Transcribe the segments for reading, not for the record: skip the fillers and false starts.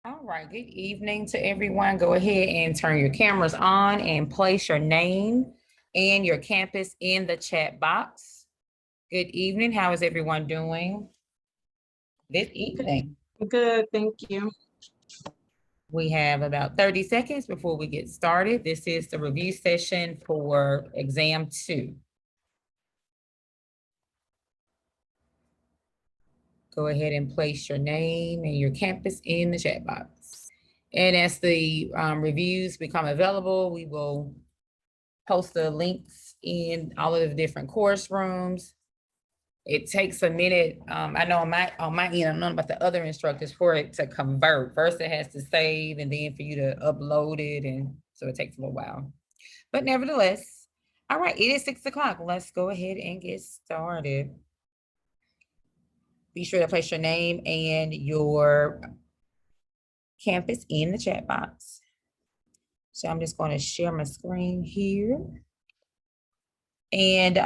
All right, good evening to everyone. Go ahead and turn your cameras on and place your name and your campus in the chat box. Good evening. How is everyone doing this evening? Good, thank you. We have about 30 seconds before we get started. This is the review session for exam 2. Go ahead and place your name and your campus in the chat box. And as the reviews become available, we will post the links in all of the different course rooms. It takes a minute. I know on my end, I don't know about the other instructors, for it to convert. First it has to save and then for you to upload it. And so it takes a little while. But nevertheless, all right, it is 6 o'clock. Let's go ahead and get started. Be sure to place your name and your campus in the chat box. So I'm just going to share my screen here. And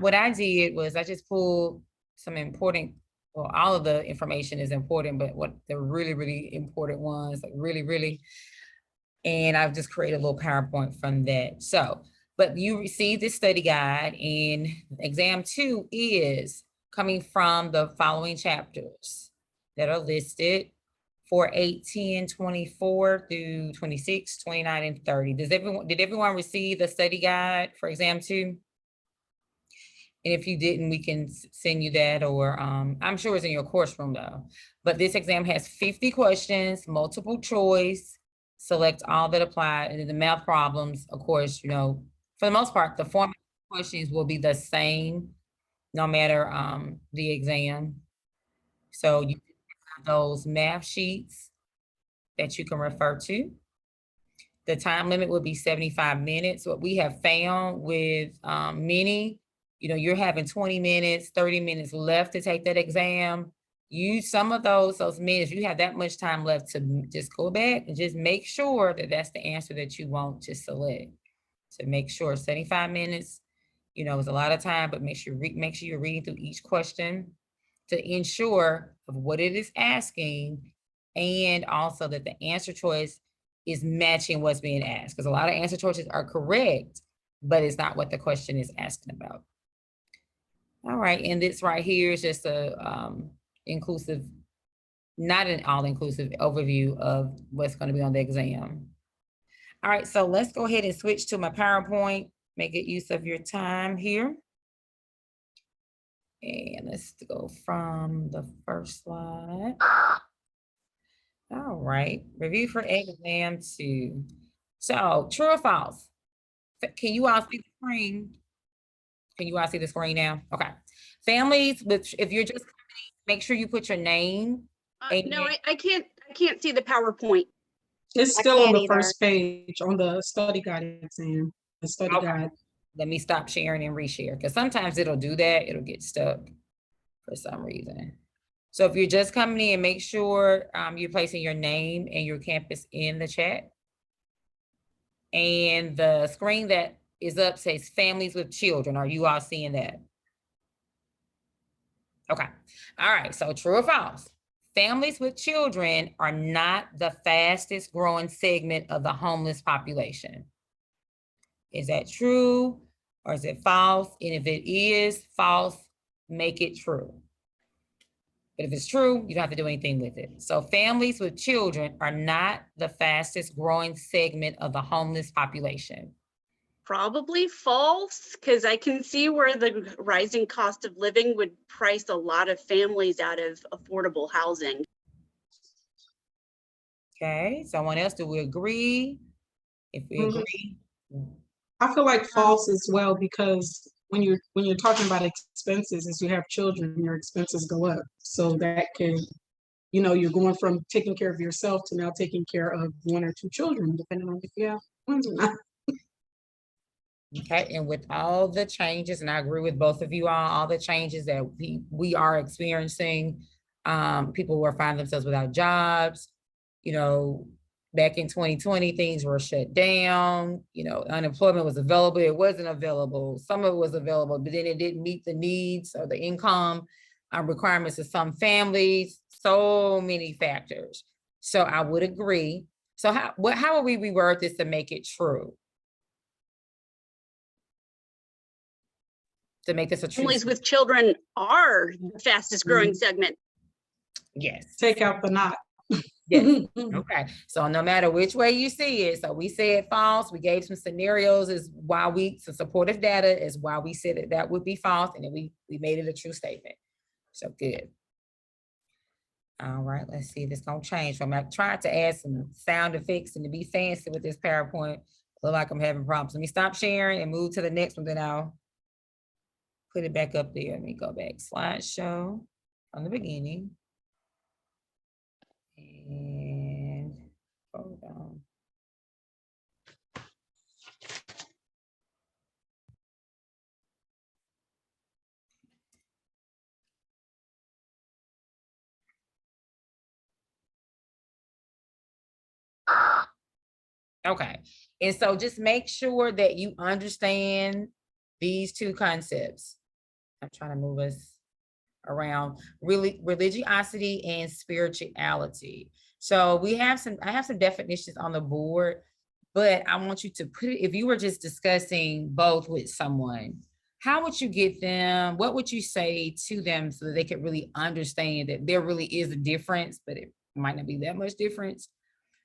what I did was I just pulled some important, well, all of the information is important, but what the really, really important ones, like really, and I've just created a little PowerPoint from that. So, but you received this study guide, and exam 2 is coming from the following chapters that are listed: 4, 8, 10, 24 through 26, 29, and 30. Did everyone receive the study guide for exam 2? And if you didn't, we can send you that, or I'm sure it's in your course room though. But this exam has 50 questions, multiple choice, select all that apply, and then the math problems, of course, for the most part, the format of questions will be the same no matter the exam. So you have those math sheets that you can refer to. The time limit will be 75 minutes. What we have found with many, you're having 20 minutes, 30 minutes left to take that exam. Use some of those minutes. You have that much time left to just go back and just make sure that that's the answer that you want to select. So make sure 75 minutes, is a lot of time, but make sure you're reading through each question to ensure of what it is asking, and also that the answer choice is matching what's being asked. Because a lot of answer choices are correct, but it's not what the question is asking about. All right, and this right here is just a inclusive, not an all-inclusive overview of what's going to be on the exam. All right, so let's go ahead and switch to my PowerPoint. Make good use of your time here. And let's go from the first slide. All right, review for exam 2. So, true or false? Can you all see the screen? Can you all see the screen now? Okay. Families, if you're just coming, make sure you put your name. No, I can't see the PowerPoint. It's still on the first page on the study guide exam. The study guide. Let me stop sharing and reshare, because sometimes it'll do that. It'll get stuck for some reason. So if you're just coming in, make sure you're placing your name and your campus in the chat. And the screen that is up says families with children. Are you all seeing that? Okay. All right. So true or false? Families with children are not the fastest growing segment of the homeless population. Is that true or is it false? And if it is false, make it true. But if it's true, you don't have to do anything with it. So families with children are not the fastest growing segment of the homeless population. Probably false, because I can see where the rising cost of living would price a lot of families out of affordable housing. Okay, someone else, do we agree? If we agree. I feel like false as well, because when you're talking about expenses, as you have children, your expenses go up. So that can, you're going from taking care of yourself to now taking care of 1 or 2 children, depending on if you have ones or not. Okay, and with all the changes, and I agree with both of you all the changes that we are experiencing, people will find themselves without jobs. Back in 2020, things were shut down. Unemployment was available. It wasn't available. Some of it was available, but then it didn't meet the needs or the income requirements of some families. So many factors. So I would agree. So how would we reword this to make it true? To make this a true. Families with children are the fastest growing segment. Yes. Take out the not. Yes. Okay. So no matter which way you see it, so we said false. We gave some scenarios as why some supportive data is why we said that would be false, and then we made it a true statement. So good. All right, let's see if it's gonna change. I tried to add some sound effects and to be fancy with this PowerPoint. Look like I'm having problems. Let me stop sharing and move to the next one, then I'll put it back up there. Let me go back. Slideshow from the beginning. And hold on. Okay, and so just make sure that you understand these two concepts. I'm trying to move us around religiosity and spirituality. So I have some definitions on the board, but I want you to put it, if you were just discussing both with someone, how would you get them, what would you say to them so that they could really understand that there really is a difference, but it might not be that much difference?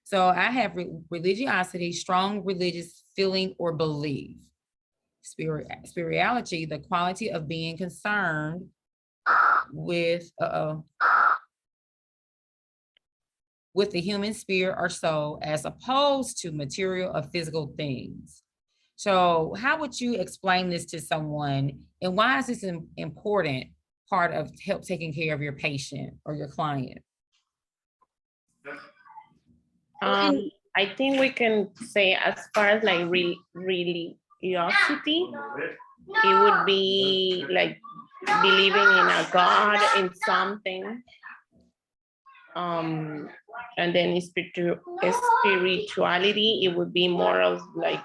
So I have religiosity, strong religious feeling or belief. Spirituality, the quality of being concerned with with the human spirit or soul as opposed to material or physical things. So how would you explain this to someone, and why is this an important part of help taking care of your patient or your client? I think we can say, as far as like religiosity, it would be like believing in a God, in something. And then spirituality, it would be more of like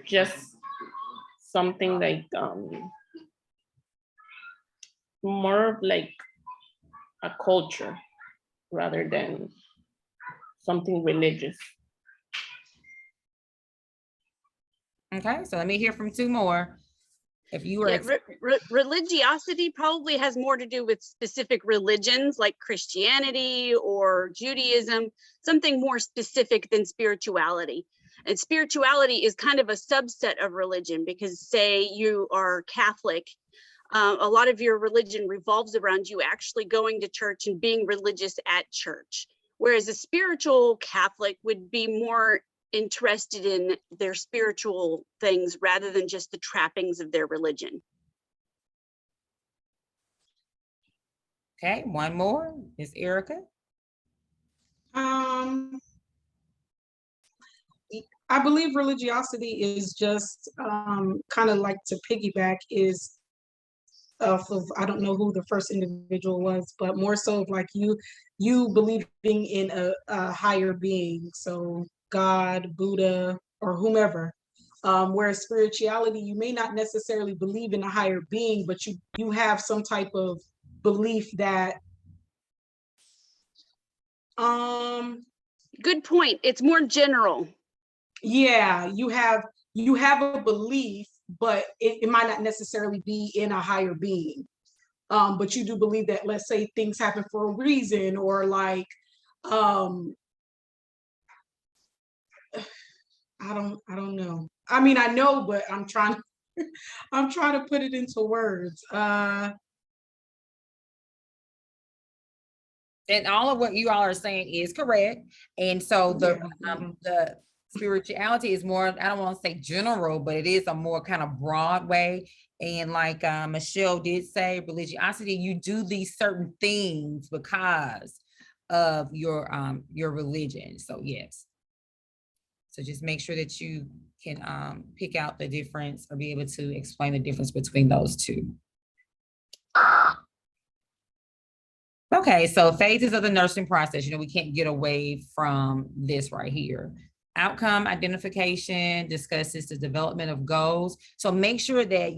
just something like more of like a culture rather than something religious. Okay, so let me hear from two more. If you were religiosity probably has more to do with specific religions like Christianity or Judaism, something more specific than spirituality. And spirituality is kind of a subset of religion, because say you are Catholic, a lot of your religion revolves around you actually going to church and being religious at church. Whereas a spiritual Catholic would be more interested in their spiritual things rather than just the trappings of their religion. Okay, one more is Erica. I believe religiosity is just kind of like, to piggyback, is of I don't know who the first individual was, but more so of like you believing in a higher being, so God, Buddha, or whomever. Whereas spirituality, you may not necessarily believe in a higher being, but you have some type of belief that good point. It's more general. Yeah, you have a belief, but it might not necessarily be in a higher being. But you do believe that, let's say, things happen for a reason, or like I don't know. I mean, I know, but I'm trying to put it into words. And all of what you all are saying is correct. And so the spirituality is more, I don't want to say general, but it is a more kind of broad way. And like Michelle did say, religiosity, you do these certain things because of your religion. So yes. So just make sure that you can pick out the difference or be able to explain the difference between those two. Okay, so phases of the nursing process, we can't get away from this right here. Outcome identification discusses the development of goals. So make sure that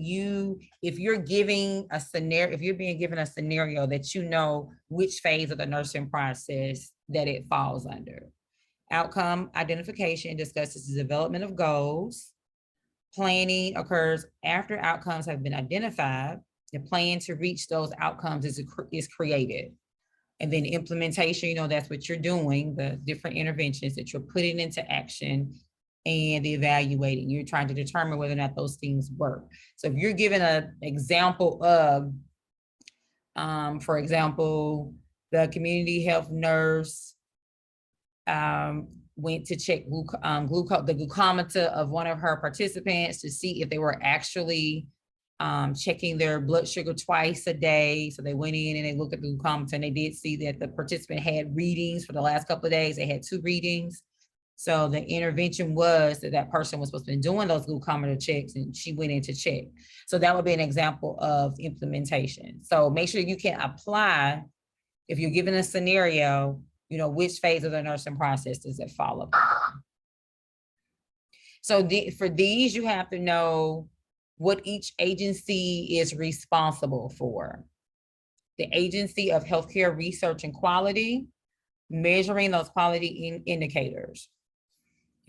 if you're giving a scenario, if you're being given a scenario, that you know which phase of the nursing process that it falls under. Outcome identification discusses the development of goals. Planning occurs after outcomes have been identified. The plan to reach those outcomes is created. And then implementation, that's what you're doing, the different interventions that you're putting into action and the evaluating. You're trying to determine whether or not those things work. So if you're given an example of, for example, the community health nurse went to check the glucometer of one of her participants to see if they were actually checking their blood sugar twice a day. So they went in and they looked at the glucometer and they did see that the participant had readings for the last couple of days. They had 2 readings. So the intervention was that person was supposed to be doing those glucometer checks and she went in to check. So that would be an example of implementation. So make sure you can apply, if you're given a scenario, which phase of the nursing process does it follow? So for these, you have to know what each agency is responsible for. The Agency of Healthcare Research and Quality, measuring those quality indicators.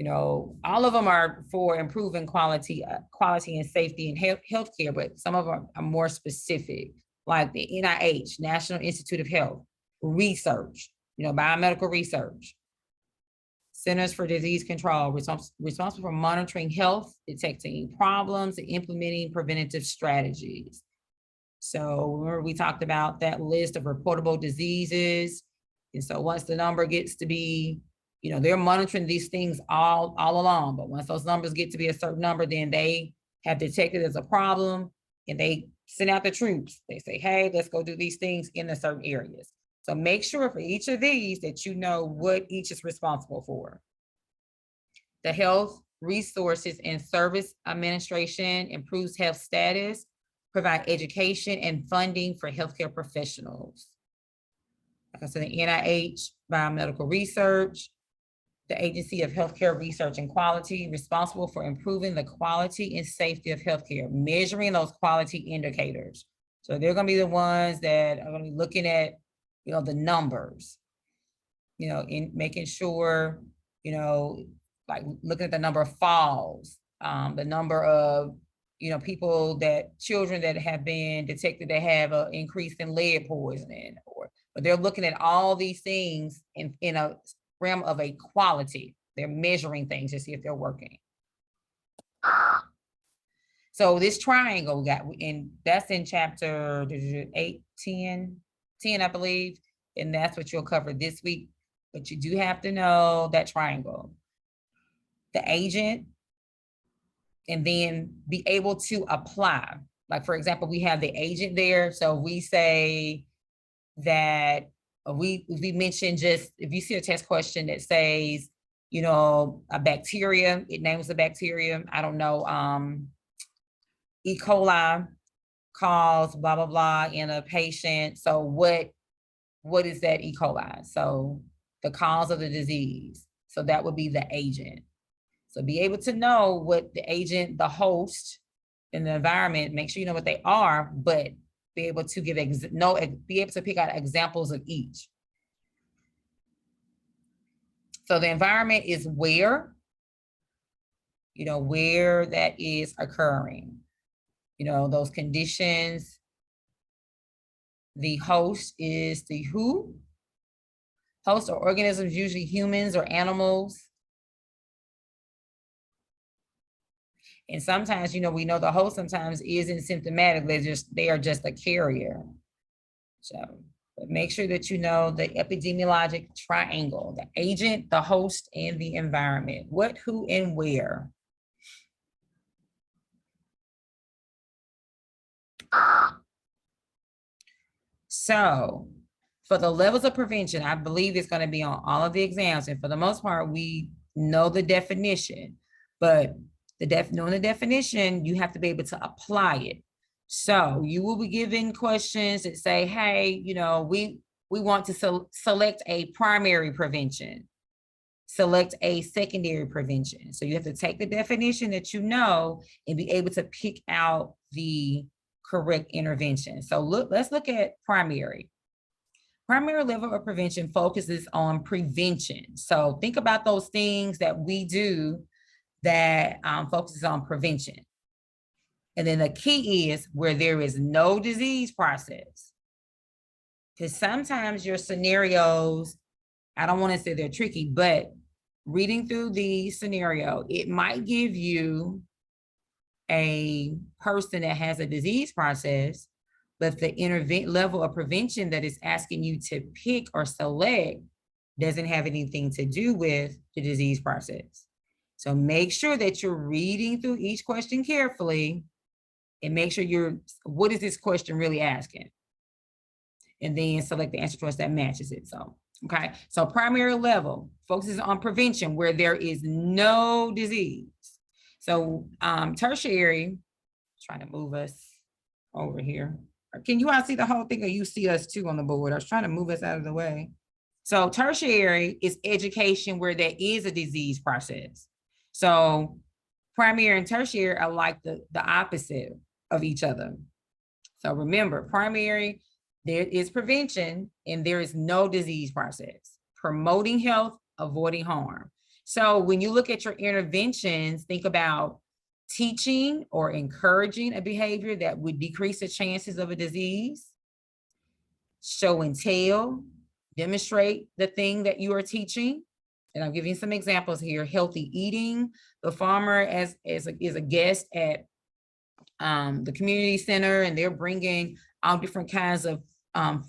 All of them are for improving quality and safety in healthcare, but some of them are more specific, like the NIH, National Institute of Health, research, biomedical research. Centers for Disease Control, responsible for monitoring health, detecting problems, and implementing preventative strategies. So remember we talked about that list of reportable diseases. And so once the number gets to be, they're monitoring these things all along, but once those numbers get to be a certain number, then they have detected as a problem and they send out the troops. They say, hey, let's go do these things in the certain areas. So make sure for each of these that you know what each is responsible for. The Health Resources and Service Administration improves health status, provide education and funding for healthcare professionals. Like I said, the NIH, biomedical research, the Agency of Healthcare Research and Quality, responsible for improving the quality and safety of healthcare, measuring those quality indicators. So they're going to be the ones that are going to be looking at the numbers, in making sure, like looking at the number of falls, the number of, children that have been detected that have an increase in lead poisoning, but they're looking at all these things in a realm of a quality. They're measuring things to see if they're working. So this triangle and that's in chapter 8, 10, I believe, and that's what you'll cover this week. But you do have to know that triangle, the agent, and then be able to apply. Like, for example, we have the agent there. So we say that we mentioned, just if you see a test question that says, a bacteria, it names the bacteria. I don't know, E. coli caused blah, blah, blah in a patient. So what is that E. coli? So the cause of the disease. So that would be the agent. So be able to know what the agent, the host, and the environment, make sure you know what they are, but be able to be able to pick out examples of each. So the environment is where that is occurring. Those conditions. The host is the who. Host or organisms, usually humans or animals. And sometimes, we know the host sometimes isn't symptomatic. They are just a carrier. So, but make sure that you know the epidemiologic triangle, the agent, the host, and the environment. What, who, and where. So for the levels of prevention, I believe it's going to be on all of the exams. And for the most part, we know the definition, but knowing the definition, you have to be able to apply it. So you will be given questions that say, hey, we want to select a primary prevention. select a secondary prevention. So you have to take the definition that you know and be able to pick out the correct intervention. So let's look at primary. Primary level of prevention focuses on prevention. So think about those things that we do that focuses on prevention. And then the key is where there is no disease process. Because sometimes your scenarios, I don't want to say they're tricky, but reading through the scenario, it might give you a person that has a disease process, but the level of prevention that is asking you to pick or select doesn't have anything to do with the disease process. So make sure that you're reading through each question carefully and make sure what is this question really asking? And then select the answer choice that matches it. So, okay. So primary level focuses on prevention where there is no disease. So tertiary, trying to move us over here. Can you all see the whole thing or you see us too on the board? I was trying to move us out of the way. So tertiary is education where there is a disease process. So primary and tertiary are like the opposite of each other. So remember, primary, there is prevention and there is no disease process. Promoting health, avoiding harm. So when you look at your interventions, think about teaching or encouraging a behavior that would decrease the chances of a disease. Show and tell, demonstrate the thing that you are teaching. And I'll give you some examples here. Healthy eating. The farmer is a guest at the community center and they're bringing all different kinds of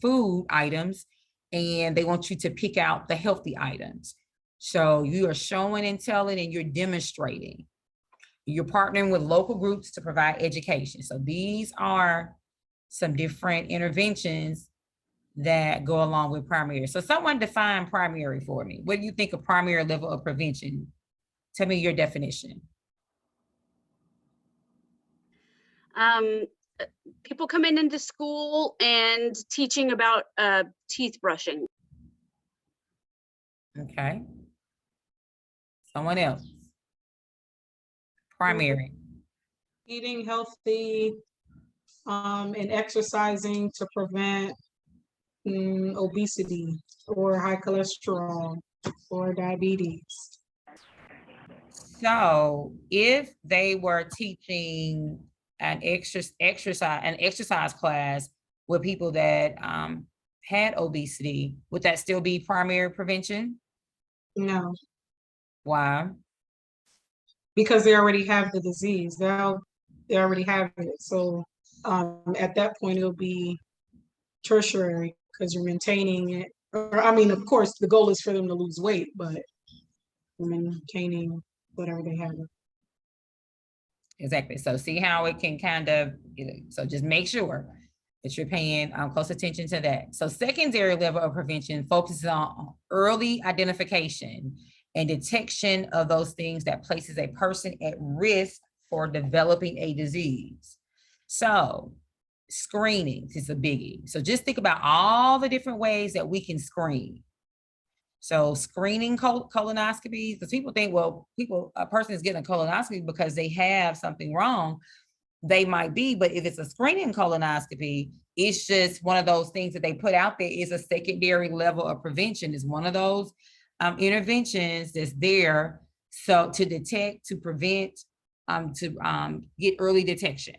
food items and they want you to pick out the healthy items. So you are showing and telling and you're demonstrating. You're partnering with local groups to provide education. So these are some different interventions that go along with primary. So someone define primary for me. What do you think of primary level of prevention? Tell me your definition. People coming into school and teaching about teeth brushing. Okay. Someone else. Primary. Eating healthy and exercising to prevent obesity or high cholesterol or diabetes. So if they were teaching an exercise class with people that had obesity, would that still be primary prevention? No. Why? Because they already have the disease. They already have it. So at that point, it'll be tertiary because you're maintaining it. Or, I mean, of course, the goal is for them to lose weight, but you're maintaining whatever they have. Exactly. So see how it can kind of, so just make sure that you're paying close attention to that. So secondary level of prevention focuses on early identification and detection of those things that places a person at risk for developing a disease. So screening is a biggie. So just think about all the different ways that we can screen. So screening colonoscopies, because people think, well, a person is getting a colonoscopy because they have something wrong. They might be, but if it's a screening colonoscopy, it's just one of those things that they put out there is a secondary level of prevention. It's one of those interventions that's there so to detect, to prevent, to get early detection.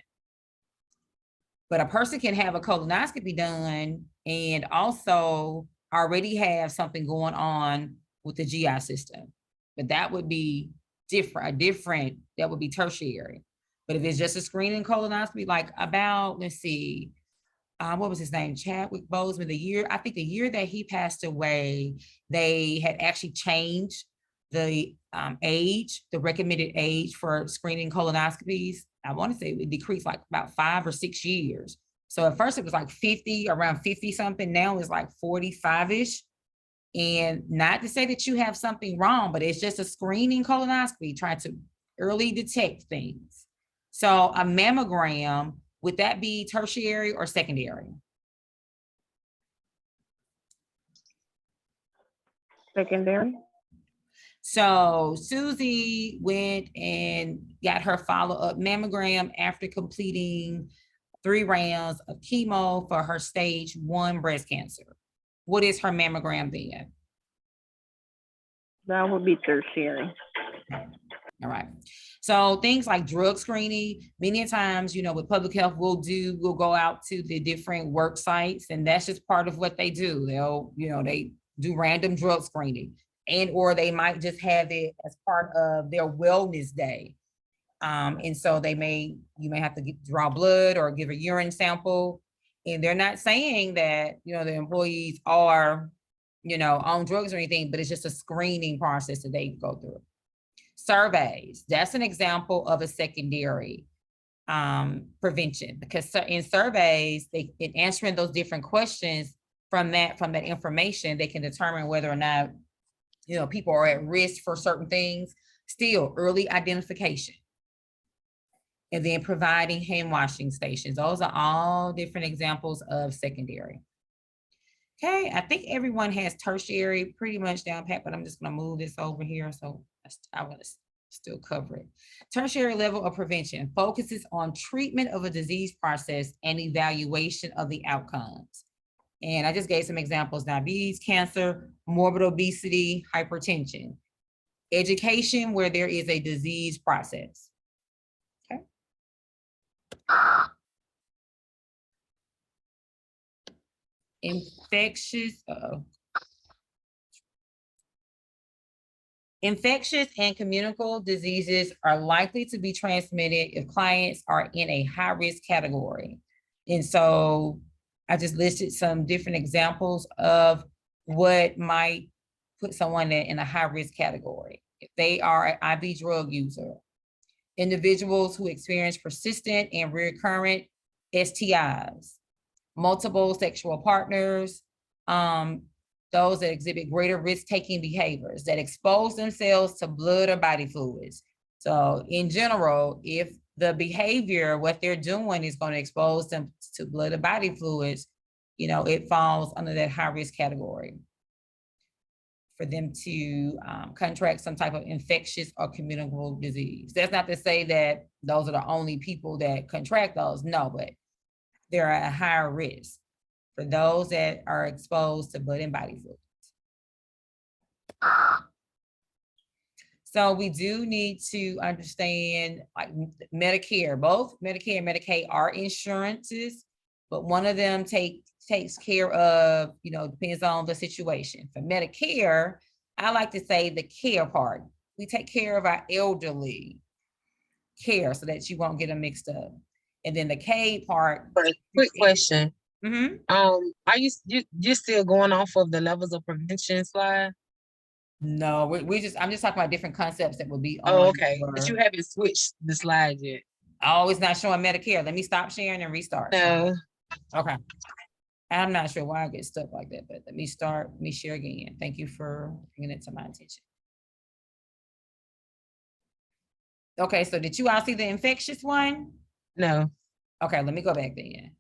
But a person can have a colonoscopy done and also already have something going on with the GI system. But that would be different, that would be tertiary. But if it's just a screening colonoscopy, like about, let's see, what was his name? Chadwick Boseman, I think the year that he passed away, they had actually changed the age, the recommended age for screening colonoscopies. I want to say it decreased like about 5 or 6 years. So at first it was like 50, around 50 something. Now it's like 45-ish. And not to say that you have something wrong, but it's just a screening colonoscopy trying to early detect things. So a mammogram, would that be tertiary or secondary? Secondary. So Susie went and got her follow-up mammogram after completing 3 rounds of chemo for her stage 1 breast cancer. What is her mammogram then? That would be tertiary. All right. So things like drug screening, many times, you know, with public health, we'll go out to the different work sites, and that's just part of what they do. They'll, you know, they do random drug screening, and or they might just have it as part of their wellness day. And so you may have to draw blood or give a urine sample. And they're not saying that, you know, the employees are, you know, on drugs or anything, but it's just a screening process that they go through. Surveys, that's an example of a secondary prevention, because in surveys, in answering those different questions from that information, they can determine whether or not, you know, people are at risk for certain things. Still, early identification. And then providing hand washing stations. Those are all different examples of secondary. Okay, I think everyone has tertiary pretty much down pat, but I'm just gonna move this over here so I want to still cover it. Tertiary level of prevention focuses on treatment of a disease process and evaluation of the outcomes. And I just gave some examples: diabetes, cancer, morbid obesity, hypertension. Education where there is a disease process. Okay. Infectious and communicable diseases are likely to be transmitted if clients are in a high-risk category. And so I just listed some different examples of what might put someone in a high-risk category. If they are an IV drug user, individuals who experience persistent and recurrent STIs, multiple sexual partners, those that exhibit greater risk-taking behaviors, that expose themselves to blood or body fluids. So in general, if the behavior, what they're doing is going to expose them to blood or body fluids, you know, it falls under that high-risk category for them to contract some type of infectious or communicable disease. That's not to say that those are the only people that contract those, no, but they're at a higher risk for those that are exposed to blood and body fluids. So we do need to understand, like, Medicare, both Medicare and Medicaid are insurances, but one of them takes care of, you know, depends on the situation. For Medicare, I like to say the care part. We take care of our elderly care so that you won't get them mixed up. And then the K part. Quick question. Mm-hmm. Are you still going off of the levels of prevention slide? No, I'm just talking about different concepts that will be on. Oh, okay. But you haven't switched the slide yet. Oh, it's not showing Medicare. Let me stop sharing and restart. No. Okay. I'm not sure why I get stuck like that, but let me share again. Thank you for bringing it to my attention. Okay, so did you all see the infectious one? No. Okay, let me go back then.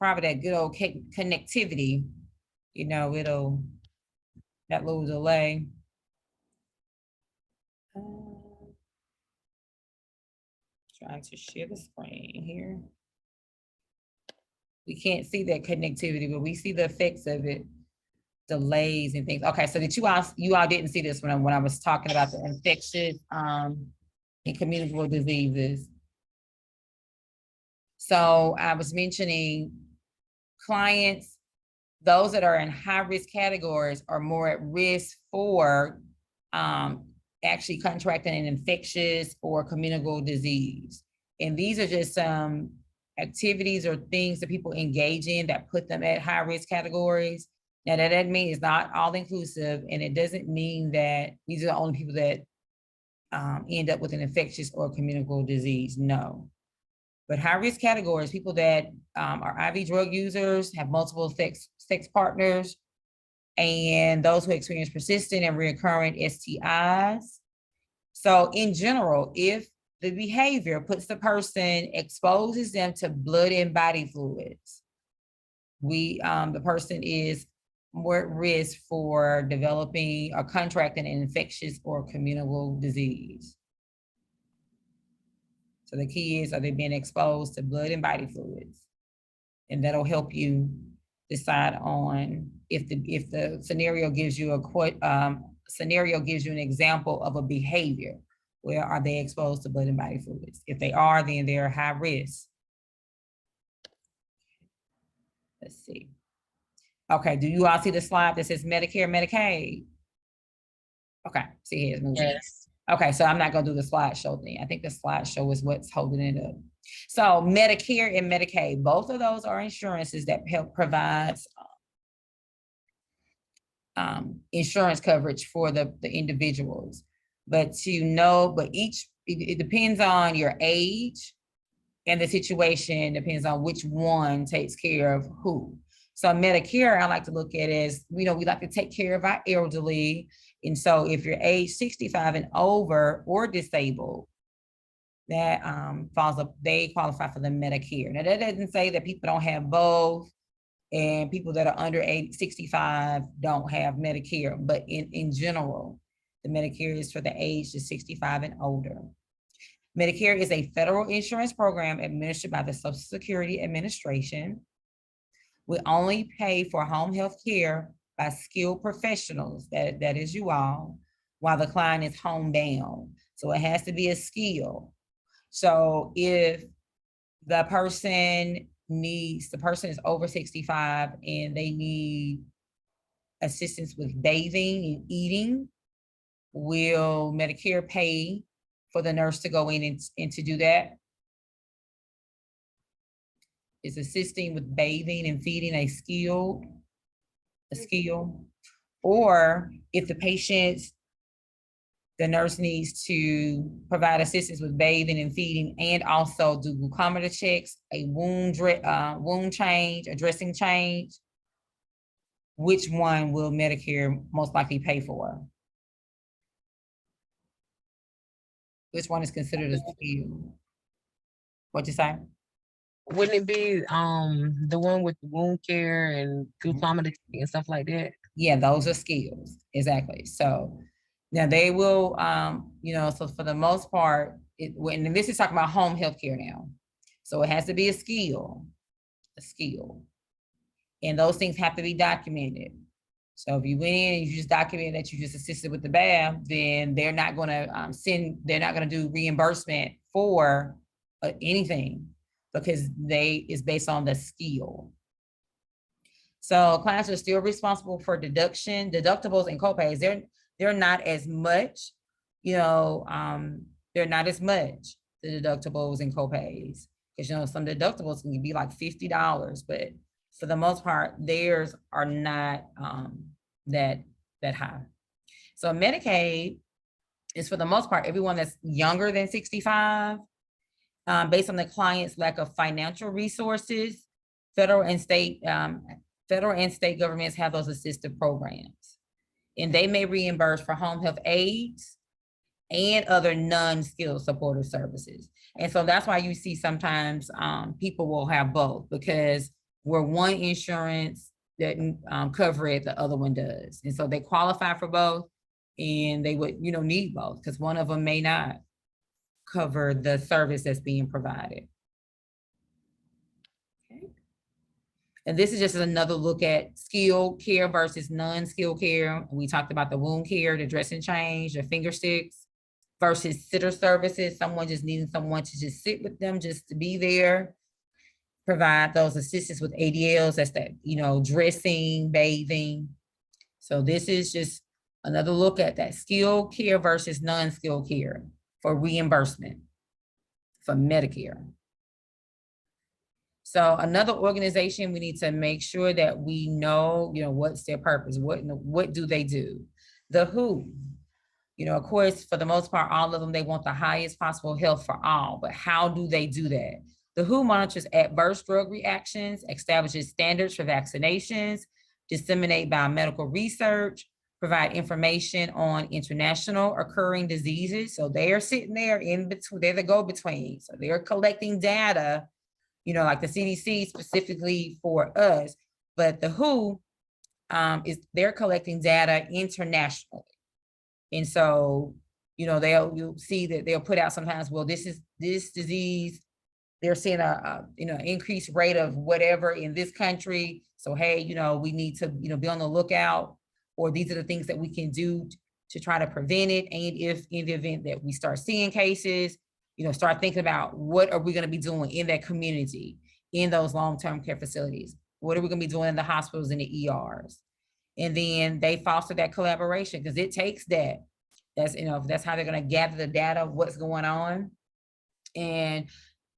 Probably that good old connectivity, you know, that little delay. Trying to share the screen here. We can't see that connectivity, but we see the effects of it, delays and things. Okay, so you all didn't see this when I was talking about the infectious and communicable diseases. So I was mentioning clients, those that are in high-risk categories are more at risk for actually contracting an infectious or communicable disease. And these are just some activities or things that people engage in that put them at high-risk categories. Now, that doesn't mean it's not all-inclusive, and it doesn't mean that these are the only people that end up with an infectious or communicable disease, no. But high-risk categories, people that are IV drug users, have multiple sex partners, and those who experience persistent and recurrent STIs. So in general, if the behavior puts the person, exposes them to blood and body fluids, the person is more at risk for developing or contracting an infectious or communicable disease. So the key is, are they being exposed to blood and body fluids? And that'll help you decide on if the scenario gives you an example of a behavior where are they exposed to blood and body fluids. If they are, then they're high risk. Let's see. Okay, do you all see the slide that says Medicare, Medicaid? Okay, see here. Yes. Okay, so I'm not gonna do the slideshow thing. I think the slideshow is what's holding it up. So Medicare and Medicaid, both of those are insurances that help provide insurance coverage for the individuals. But it depends on your age, and the situation depends on which one takes care of who. So Medicare, I like to look at as, we like to take care of our elderly. And so if you're age 65 and over or disabled, that they qualify for the Medicare. Now that doesn't say that people don't have both, and people that are under age 65 don't have Medicare, but in general, the Medicare is for the age of 65 and older. Medicare is a federal insurance program administered by the Social Security Administration. We only pay for home health care by skilled professionals, that is you all, while the client is homebound. So it has to be a skill. So if the person is over 65 and they need assistance with bathing and eating, will Medicare pay for the nurse to go in and to do that? Is assisting with bathing and feeding a skill? Or if the nurse needs to provide assistance with bathing and feeding and also do glucometer checks, a wound change, a dressing change, which one will Medicare most likely pay for? Which one is considered a skill? What'd you say? Wouldn't it be the one with the wound care and glucometer and stuff like that? Yeah, those are skills, exactly. So now they will, so for the most part, and this is talking about home health care now. So it has to be a skill. And those things have to be documented. So if you went in and you just document that you just assisted with the bath, then they're not gonna do reimbursement for anything, because it's based on the skill. So clients are still responsible for deductibles and copays. They're not as much, they're not as much, the deductibles and copays, because some deductibles can be like $50, but for the most part, theirs are not that high. So Medicaid is, for the most part, everyone that's younger than 65. Based on the client's lack of financial resources, federal and state governments have those assistive programs, and they may reimburse for home health aides and other non-skilled supportive services. And so that's why you see sometimes people will have both, because where one insurance doesn't cover it, the other one does. And so they qualify for both, and they would need both, because one of them may not cover the service that's being provided. Okay. And this is just another look at skilled care versus non-skilled care. We talked about the wound care, the dressing change, the finger sticks, versus sitter services, someone just needing someone to just sit with them, just to be there, provide those assistance with ADLs, that's that, dressing, bathing. So this is just another look at that skilled care versus non-skilled care for reimbursement for Medicare. So another organization, we need to make sure that we know, what's their purpose, what do they do? The WHO, of course, for the most part, all of them, they want the highest possible health for all, but how do they do that? The WHO monitors adverse drug reactions, establishes standards for vaccinations, disseminate biomedical research, provide information on international occurring diseases. So they are sitting there in between, they're the go-between. So they're collecting data, you know, like the CDC specifically for us, but the WHO they're collecting data internationally. And so, you know, you'll see that they'll put out sometimes, well, this disease, they're seeing a you know, increased rate of whatever in this country. So, hey, you know, we need to, you know, be on the lookout, or these are the things that we can do to try to prevent it. And if in the event that we start seeing cases, you know, start thinking about what are we going to be doing in that community, in those long-term care facilities? What are we going to be doing in the hospitals and the ERs? And then they foster that collaboration, because it takes that. That's, you know, that's how they're going to gather the data of what's going on. And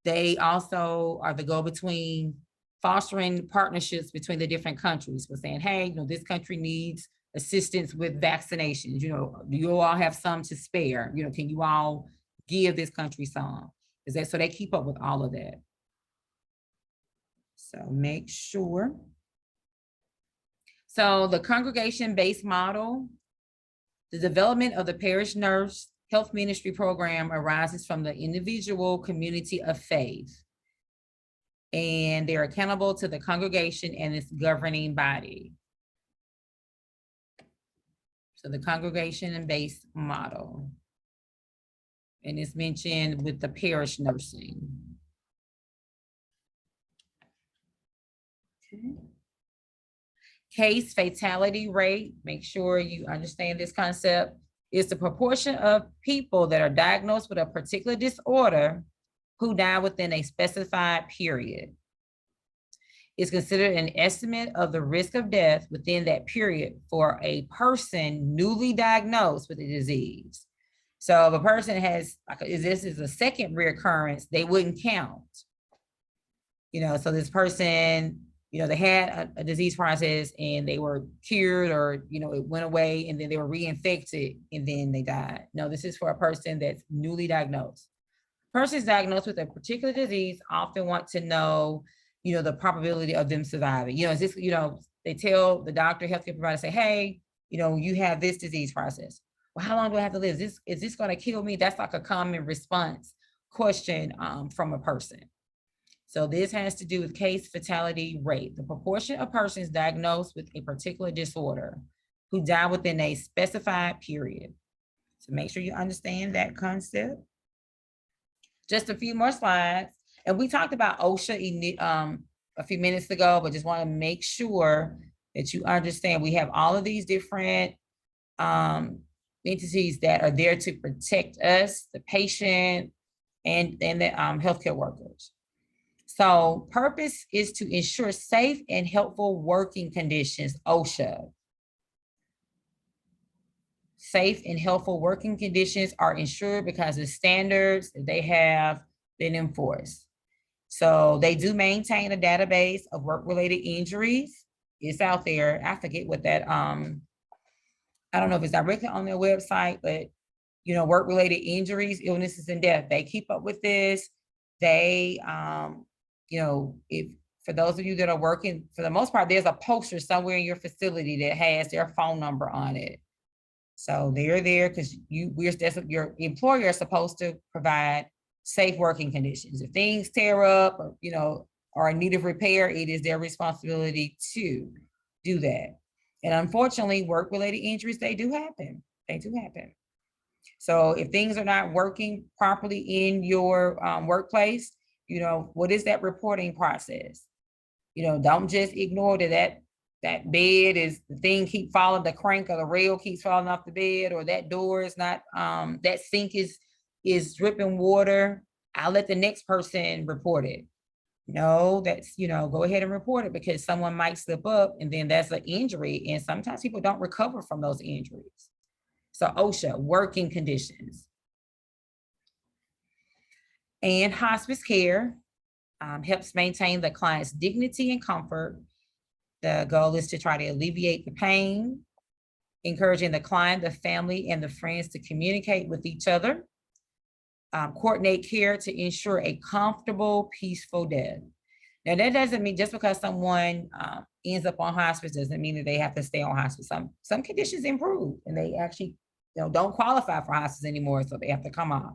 they also are the go-between, fostering partnerships between the different countries. We're saying, hey, you know, this country needs assistance with vaccinations. You know, do you all have some to spare? You know, can you all give this country some? Is that so they keep up with all of that? So make sure. So the congregation-based model, the development of the parish nurse health ministry program arises from the individual community of faith. And they're accountable to the congregation and its governing body. So the congregation and based model. And it's mentioned with the parish nursing. Okay. Case fatality rate, make sure you understand this concept, is the proportion of people that are diagnosed with a particular disorder who die within a specified period. It's considered an estimate of the risk of death within that period for a person newly diagnosed with a disease. So if a person has, like, this is a second reoccurrence, they wouldn't count. You know, so this person, you know, they had a disease process and they were cured, or, you know, it went away and then they were reinfected and then they died. No, this is for a person that's newly diagnosed. Persons diagnosed with a particular disease often want to know, you know, the probability of them surviving. You know, is this, you know, they tell the doctor, healthcare provider, say, hey, you know, you have this disease process. Well, how long do I have to live? Is this going to kill me? That's like a common response question from a person. So this has to do with case fatality rate, the proportion of persons diagnosed with a particular disorder who die within a specified period. So make sure you understand that concept. Just a few more slides. And we talked about OSHA a few minutes ago, but just want to make sure that you understand we have all of these different entities that are there to protect us, the patient, and the healthcare workers. So purpose is to ensure safe and helpful working conditions, OSHA. Safe and helpful working conditions are ensured because the standards that they have been enforced. So they do maintain a database of work-related injuries. It's out there. I forget what that, I don't know if it's directly on their website, but, you know, work-related injuries, illnesses, and death, they keep up with this. They, you know, if for those of you that are working, for the most part, there's a poster somewhere in your facility that has their phone number on it. So they're there because your employer is supposed to provide safe working conditions. If things tear up, or, you know, are in need of repair, it is their responsibility to do that. And unfortunately, work-related injuries, they do happen. They do happen. So if things are not working properly in your workplace, you know, what is that reporting process? You know, don't just ignore that bed is, the thing keep falling, the crank or the rail keeps falling off the bed, or that door is not, that sink is dripping water. I'll let the next person report it. No, that's, you know, go ahead and report it, because someone might slip up and then that's an injury. And sometimes people don't recover from those injuries. So OSHA, working conditions. And hospice care helps maintain the client's dignity and comfort. The goal is to try to alleviate the pain, encouraging the client, the family, and the friends to communicate with each other, coordinate care to ensure a comfortable, peaceful death. And that doesn't mean just because someone ends up on hospice doesn't mean that they have to stay on hospice. Some conditions improve and they actually, don't qualify for hospice anymore, so they have to come off.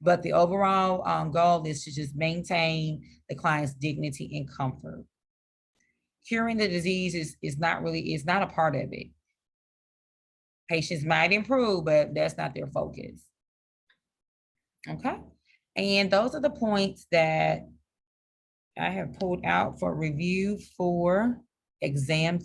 But the overall goal is to just maintain the client's dignity and comfort. Curing the disease is not a part of it. Patients might improve, but that's not their focus. Okay. And those are the points that I have pulled out for review for exam